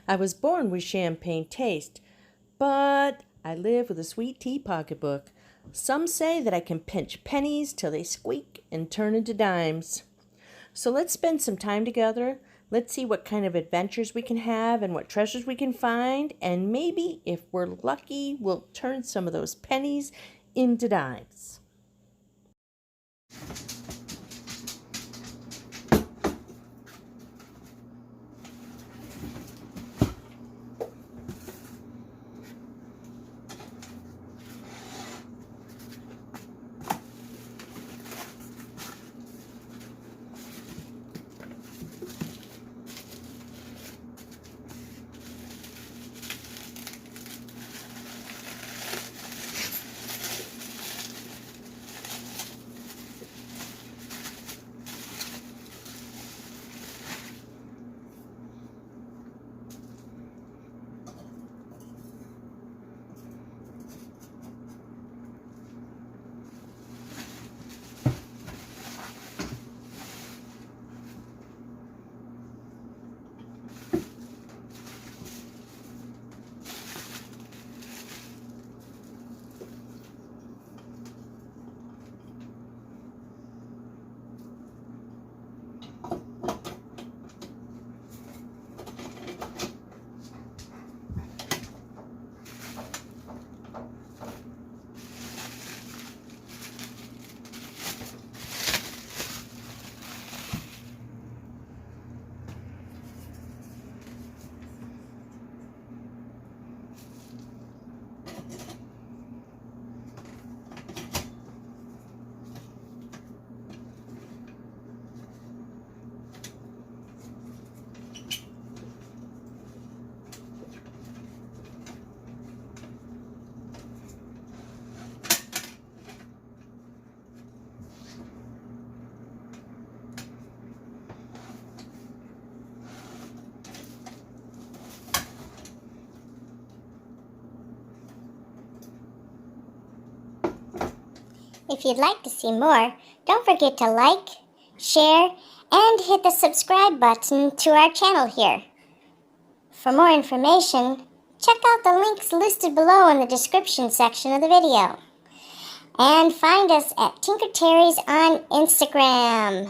I was born with champagne taste, but I live with a sweet tea pocketbook. Some say that I can pinch pennies till they squeak and turn into dimes. So let's spend some time together. Let's see what kind of adventures we can have and what treasures we can find. And maybe, if we're lucky, we'll turn some of those pennies into dimes. If you'd like to see more, don't forget to like, share, and hit the subscribe button to our channel here. For more information, check out the links listed below in the description section of the video. And find us at Tinker Terry's on Instagram.